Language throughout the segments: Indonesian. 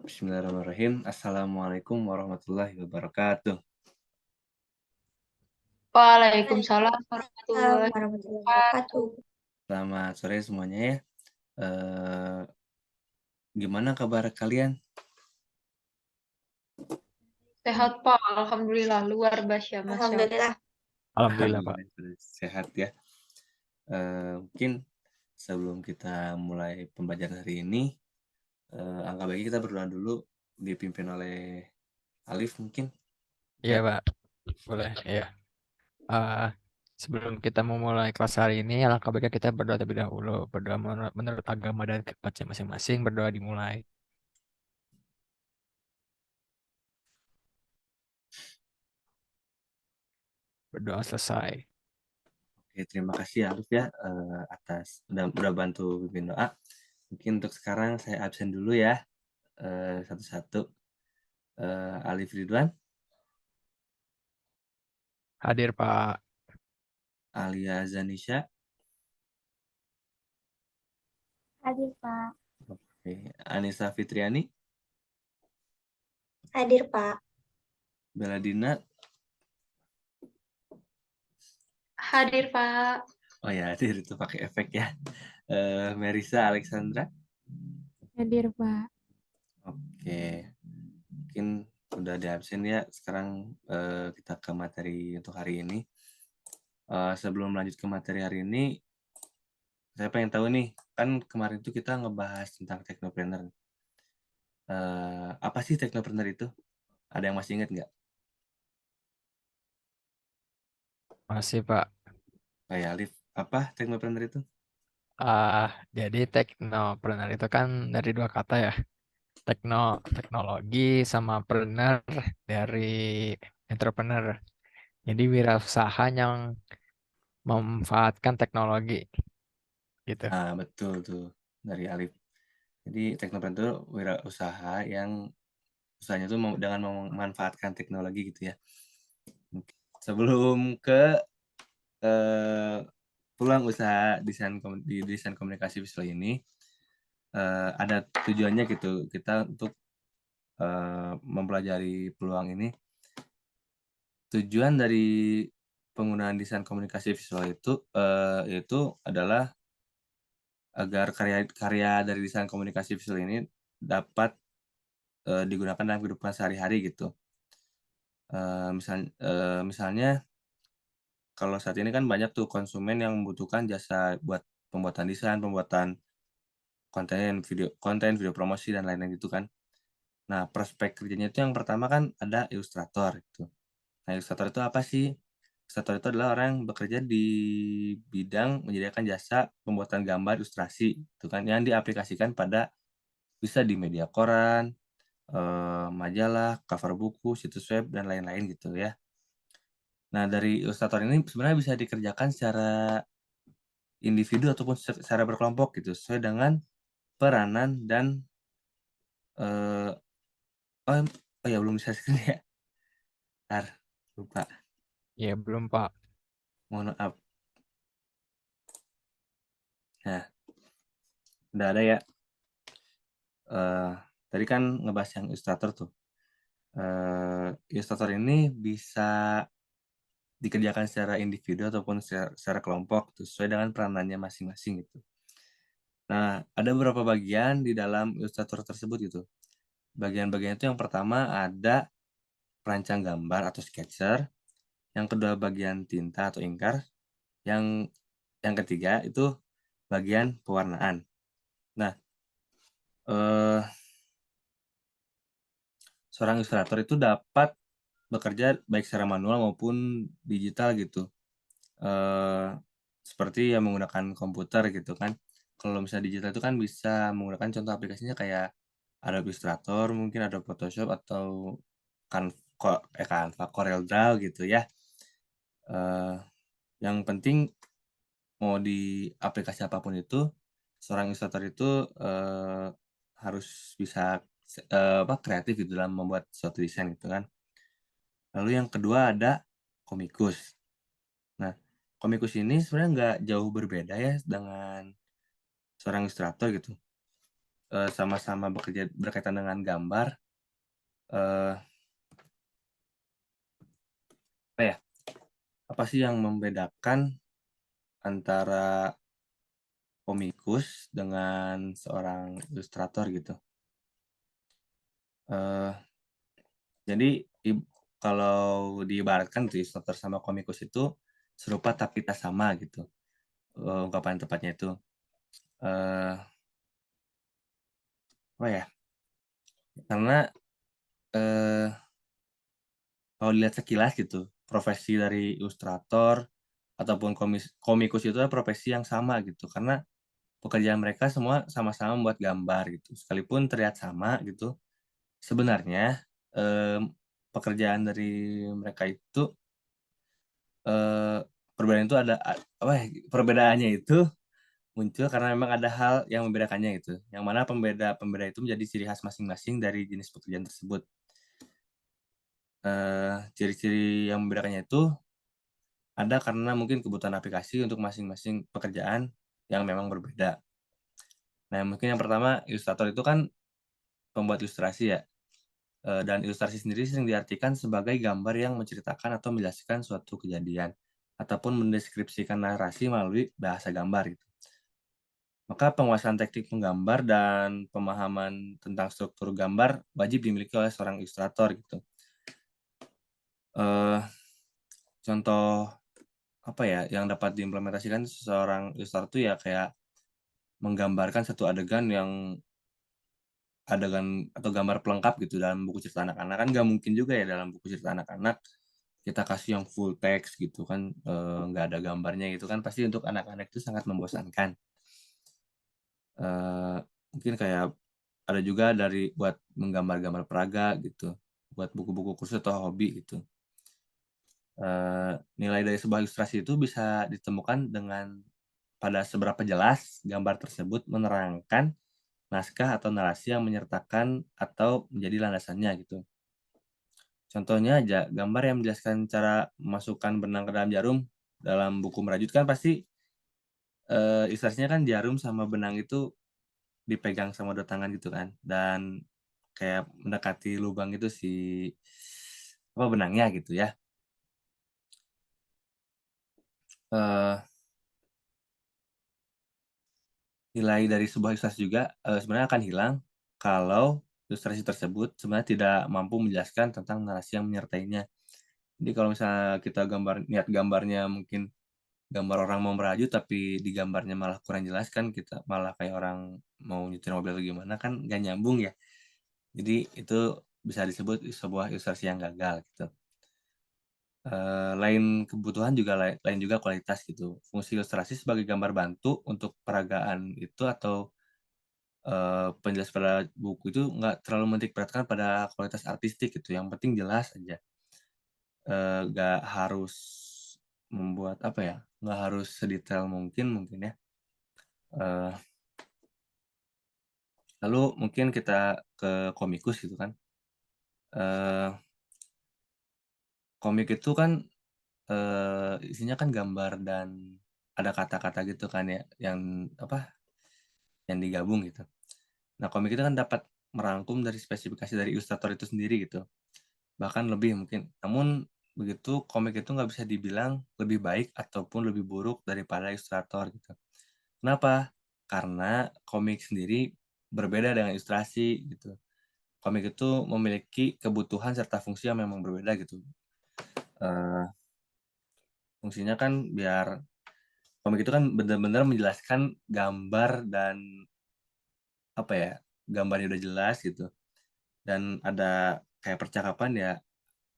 Bismillahirrahmanirrahim. Assalamualaikum warahmatullahi wabarakatuh. Waalaikumsalam Waalaikumsalam warahmatullahi warahmatullahi wabarakatuh. wabarakatuh. Selamat sore semuanya ya. Gimana kabar kalian? Sehat Pak, Alhamdulillah luar biasa Masya Allah. Alhamdulillah. Alhamdulillah Pak. Alhamdulillah, sehat ya. Mungkin sebelum kita mulai pembelajaran hari ini, angka baiknya kita berdoa dulu, dipimpin oleh Alif mungkin. Iya Pak, boleh. Iya. Sebelum kita memulai kelas hari ini, alangkah baiknya kita berdoa terlebih dahulu. Berdoa menurut agama dan kepercayaan masing-masing. Berdoa dimulai. Berdoa selesai. Oke, terima kasih ya Alif ya atas udah bantu pimpin doa. Mungkin untuk sekarang saya absen dulu ya satu-satu. Alif Ridwan, Hadir Pak. Alia Zanisha, Hadir Pak. Oke. Anissa Fitriani, Hadir Pak. Beladina, Hadir Pak. oh ya hadir itu pakai efek ya. Merisa Alexandra, Hadir Pak. oke. Mungkin udah di absen ya. Sekarang kita ke materi untuk hari ini. Sebelum lanjut ke materi hari ini, saya pengen tahu nih, kan kemarin tuh kita ngebahas tentang teknopreneur. Apa sih teknopreneur itu? Ada yang masih ingat nggak? Masih Pak. Kayak Alif, apa teknopreneur itu? Jadi teknopreneur itu kan dari dua kata ya. Teknologi sama preneur dari entrepreneur. Jadi wirausaha yang memanfaatkan teknologi gitu. Ah, betul tuh dari Alif. Jadi teknopreneur itu wirausaha yang usahanya tuh dengan memanfaatkan teknologi gitu ya. Sebelum ke peluang usaha di desain komunikasi visual ini, ada tujuannya gitu kita untuk mempelajari peluang ini. Tujuan dari penggunaan desain komunikasi visual itu adalah agar karya dari desain komunikasi visual ini dapat digunakan dalam kehidupan sehari-hari gitu. Misalnya kalau saat ini kan banyak tuh konsumen yang membutuhkan jasa buat pembuatan desain, pembuatan konten, video promosi dan lain-lain gitu kan. Nah, prospek kerjanya itu yang pertama kan ada ilustrator gitu. Nah, ilustrator itu apa sih? Ilustrator itu adalah orang yang bekerja di bidang menyediakan jasa pembuatan gambar ilustrasi itu kan yang diaplikasikan pada bisa di media koran, majalah, cover buku, situs web dan lain-lain gitu ya. Nah, dari ilustrator ini sebenarnya bisa dikerjakan secara individu ataupun secara berkelompok gitu, sesuai dengan peranan dan oh ya belum bisa screen ya. Bentar, lupa. Ya belum Pak. Mohon maaf. Nah, udah ada ya. Tadi kan ngebahas yang ilustrator tuh. Ilustrator ini bisa dikerjakan secara individu ataupun secara kelompok tuh, sesuai dengan peranannya masing-masing gitu. Nah, ada beberapa bagian di dalam ilustrator tersebut gitu. Bagian-bagian itu yang pertama ada perancang gambar atau sketcher, yang kedua bagian tinta atau inkar, yang ketiga itu bagian pewarnaan. Nah, seorang ilustrator itu dapat bekerja baik secara manual maupun digital gitu. Seperti yang menggunakan komputer gitu kan. Kalau misalnya digital itu kan bisa menggunakan contoh aplikasinya kayak Adobe Illustrator, mungkin ada Photoshop atau Canva, CorelDRAW gitu ya. Yang penting mau di aplikasi apapun itu, seorang ilustrator itu harus bisa kreatif gitu dalam membuat suatu desain gitu kan. Lalu yang kedua ada komikus. Nah, komikus ini sebenarnya nggak jauh berbeda ya dengan seorang ilustrator gitu. sama-sama bekerja berkaitan dengan gambar, eh, apa sih yang membedakan antara komikus dengan seorang ilustrator gitu? Eh, jadi kalau diibaratkan tuh ilustrator sama komikus itu serupa tapi tak sama gitu. Ungkapan tepatnya itu. Eh, apa ya? Karena eh, kalau dilihat sekilas gitu, profesi dari ilustrator ataupun komikus itu adalah profesi yang sama gitu. Karena pekerjaan mereka semua sama-sama membuat gambar gitu. Sekalipun terlihat sama gitu, sebenarnya pekerjaan dari mereka itu perbedaan itu ada apa ya, perbedaannya itu muncul karena memang ada hal yang membedakannya gitu. Yang mana pembeda itu menjadi ciri khas masing-masing dari jenis pekerjaan tersebut. Ciri-ciri yang membedakannya itu ada karena mungkin kebutuhan aplikasi untuk masing-masing pekerjaan yang memang berbeda. Nah, mungkin yang pertama ilustrator itu kan pembuat ilustrasi ya. Dan ilustrasi sendiri sering diartikan sebagai gambar yang menceritakan atau menjelaskan suatu kejadian ataupun mendeskripsikan narasi melalui bahasa gambar gitu. Maka penguasaan teknik menggambar dan pemahaman tentang struktur gambar wajib dimiliki oleh seorang ilustrator gitu. Contoh apa ya yang dapat diimplementasikan seorang ilustrator itu ya kayak menggambarkan satu adegan atau gambar pelengkap gitu dalam buku cerita anak-anak. Kan nggak mungkin juga ya dalam buku cerita anak-anak kita kasih yang full text gitu kan, nggak ada gambarnya gitu kan, pasti untuk anak-anak itu sangat membosankan. Mungkin kayak ada juga buat menggambar-gambar peraga gitu, buat buku-buku kursus atau hobi gitu. Nilai dari sebuah ilustrasi itu bisa ditemukan dengan pada seberapa jelas gambar tersebut menerangkan naskah atau narasi yang menyertakan atau menjadi landasannya gitu. Contohnya aja, gambar yang menjelaskan cara memasukkan benang ke dalam jarum dalam buku merajut kan pasti ilustrasinya kan jarum sama benang itu dipegang sama dua tangan gitu kan, dan kayak mendekati lubang itu si benangnya gitu ya. Nilai dari sebuah ilustrasi juga sebenarnya akan hilang kalau ilustrasi tersebut sebenarnya tidak mampu menjelaskan tentang narasi yang menyertainya. Jadi kalau misalnya kita niat gambarnya mungkin gambar orang mau merajut tapi di gambarnya malah kurang jelas kan, kita malah kayak orang mau nyetir mobil atau gimana kan nggak nyambung ya. Jadi itu bisa disebut sebuah ilustrasi yang gagal gitu. Lain kebutuhan juga lain juga kualitas gitu. Fungsi ilustrasi sebagai gambar bantu untuk peragaan itu atau penjelas pada buku itu nggak terlalu menitik beratkan pada kualitas artistik gitu. Yang penting jelas aja. Nggak harus membuat apa ya? Nggak harus sedetail mungkin ya. Lalu mungkin kita ke komikus gitu kan. Komik itu kan isinya kan gambar dan ada kata-kata gitu kan ya, yang yang digabung gitu. Nah, komik itu kan dapat merangkum dari spesifikasi dari ilustrator itu sendiri gitu, bahkan lebih mungkin. Namun begitu, komik itu nggak bisa dibilang lebih baik ataupun lebih buruk daripada ilustrator gitu. Kenapa? Karena komik sendiri berbeda dengan ilustrasi gitu. Komik itu memiliki kebutuhan serta fungsi yang memang berbeda gitu. Fungsinya kan biar komik itu kan benar-benar menjelaskan gambar dan gambarnya udah jelas gitu, dan ada kayak percakapan ya,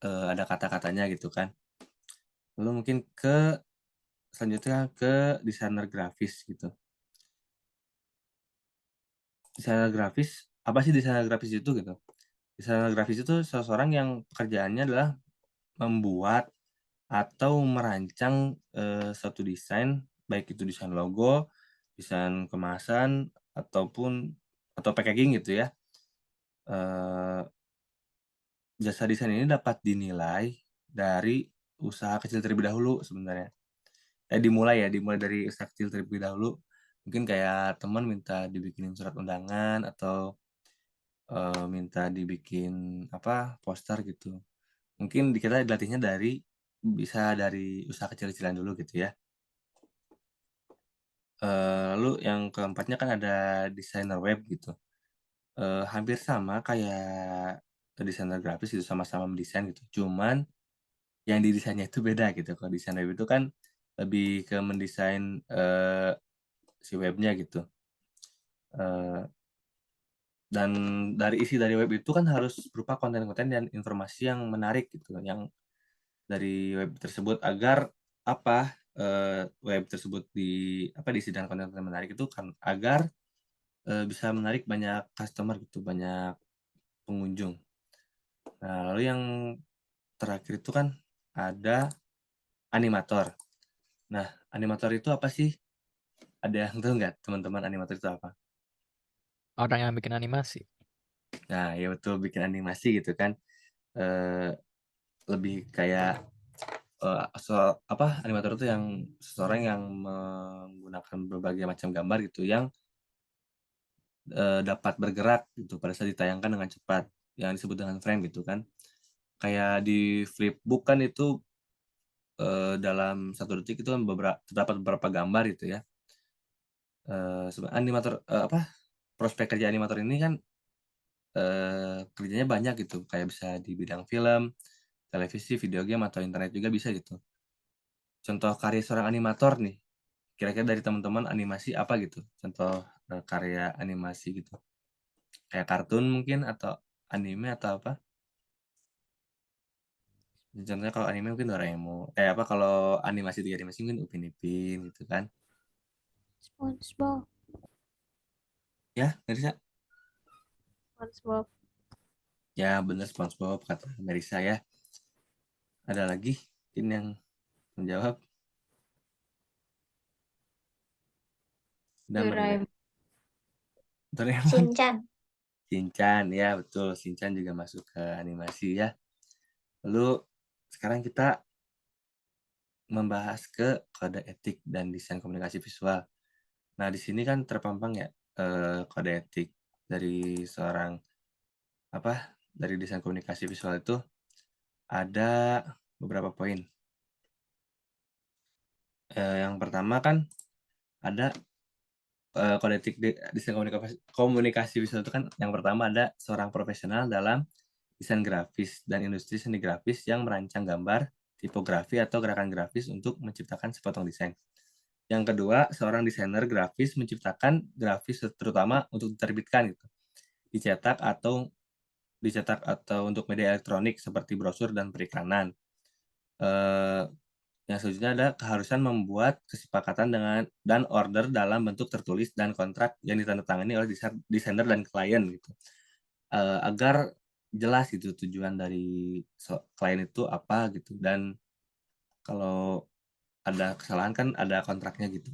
ada kata-katanya gitu kan. Lalu mungkin selanjutnya ke desainer grafis gitu. Desainer grafis, apa sih desainer grafis itu gitu? Desainer grafis itu seseorang yang pekerjaannya adalah membuat atau merancang suatu desain, baik itu desain logo, desain kemasan atau packaging gitu ya. Jasa desain ini dapat dinilai dari usaha kecil terlebih dahulu sebenarnya. Dimulai dari usaha kecil terlebih dahulu, Mungkin kayak teman minta dibikinin surat undangan atau minta dibikin poster gitu. Mungkin kita dilatihnya bisa dari usaha kecil-kecilan dulu gitu ya. Lalu yang keempatnya kan ada desainer web gitu. Hampir sama kayak desainer grafis gitu, sama-sama mendesain gitu. Cuman yang didesainnya itu beda gitu. Kalau desain web itu kan lebih ke mendesain, si webnya gitu. Dan dari isi dari web itu kan harus berupa konten-konten dan informasi yang menarik gitu, yang dari web tersebut agar web tersebut diisi dengan konten-konten menarik itu kan agar, bisa menarik banyak customer gitu, banyak pengunjung. Nah, lalu yang terakhir itu kan ada animator. Nah, animator itu apa sih? Ada yang tahu nggak teman-teman animator itu apa? Orang yang bikin animasi. Nah, ya betul, bikin animasi gitu kan, eee, lebih kayak, animator itu yang seseorang yang menggunakan berbagai macam gambar gitu yang, dapat bergerak gitu pada saat ditayangkan dengan cepat, yang disebut dengan frame gitu kan. Kayak di Flipbook kan itu, dalam 1 detik itu kan terdapat beberapa gambar gitu ya. Animator prospek kerja animator ini kan, kerjanya banyak gitu, kayak bisa di bidang film, televisi, video game, atau internet juga bisa gitu. Contoh karya seorang animator nih, kira-kira dari teman-teman animasi apa gitu? Contoh, karya animasi gitu, kayak kartun mungkin atau anime atau apa? Contohnya kalau anime mungkin Doraemon, kalau animasi 3 dimensi mungkin Upin Ipin gitu kan. SpongeBob. Ya, Merisa? SpongeBob. Ya bener, SpongeBob kata Merisa ya. Ada lagi mungkin yang menjawab? Udah Maria? Doraemon. Doraemon? Shinchan. Shinchan, ya betul, Shinchan juga masuk ke animasi ya. Lalu sekarang kita membahas ke kode etik dan desain komunikasi visual. Nah, di sini kan terpampang ya, kode etik dari dari desain komunikasi visual itu ada beberapa poin. Yang pertama kan ada, kode etik desain komunikasi visual itu kan yang pertama ada seorang profesional dalam desain grafis dan industri seni grafis yang merancang gambar, tipografi, atau gerakan grafis untuk menciptakan sepotong desain. Yang kedua, seorang desainer grafis menciptakan grafis terutama untuk diterbitkan gitu, dicetak atau untuk media elektronik seperti brosur dan periklanan. Eee, yang selanjutnya ada keharusan membuat kesepakatan dan order dalam bentuk tertulis dan kontrak yang ditandatangani oleh desainer dan klien gitu, agar jelas gitu tujuan dari klien itu apa gitu, dan kalau ada kesalahan kan ada kontraknya gitu.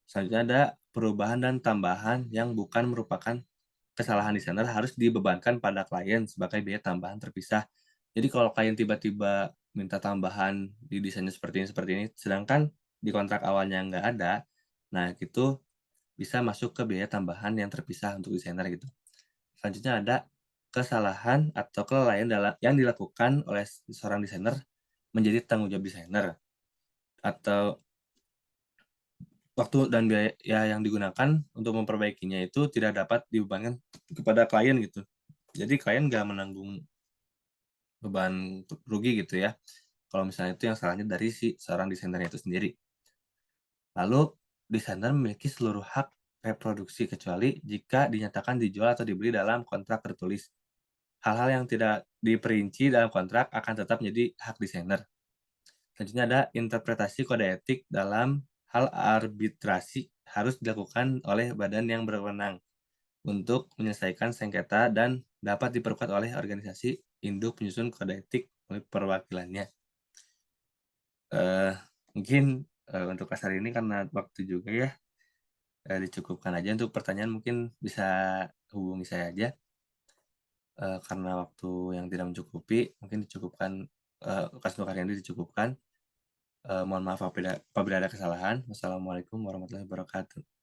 Selanjutnya ada perubahan dan tambahan yang bukan merupakan kesalahan desainer harus dibebankan pada klien sebagai biaya tambahan terpisah. Jadi kalau klien tiba-tiba minta tambahan di desainnya seperti ini, sedangkan di kontrak awalnya nggak ada, nah itu bisa masuk ke biaya tambahan yang terpisah untuk desainer gitu. Selanjutnya ada kesalahan atau kelalaian yang dilakukan oleh seorang desainer menjadi tanggung jawab desainer, atau waktu dan biaya yang digunakan untuk memperbaikinya itu tidak dapat dibebankan kepada klien gitu. Jadi klien nggak menanggung beban rugi gitu ya, kalau misalnya itu yang salahnya dari si seorang desainernya itu sendiri. Lalu, desainer memiliki seluruh hak reproduksi kecuali jika dinyatakan dijual atau dibeli dalam kontrak tertulis. Hal-hal yang tidak diperinci dalam kontrak akan tetap menjadi hak desainer. Selanjutnya ada interpretasi kode etik dalam hal arbitrasi harus dilakukan oleh badan yang berwenang untuk menyelesaikan sengketa dan dapat diperkuat oleh organisasi induk penyusun kode etik oleh perwakilannya. Mungkin untuk kasar ini karena waktu juga ya, dicukupkan aja. Untuk pertanyaan mungkin bisa hubungi saya aja. Karena waktu yang tidak mencukupi, mungkin dicukupkan, untuk hari ini dicukupkan. Mohon maaf apabila ada kesalahan. Wassalamualaikum warahmatullahi wabarakatuh.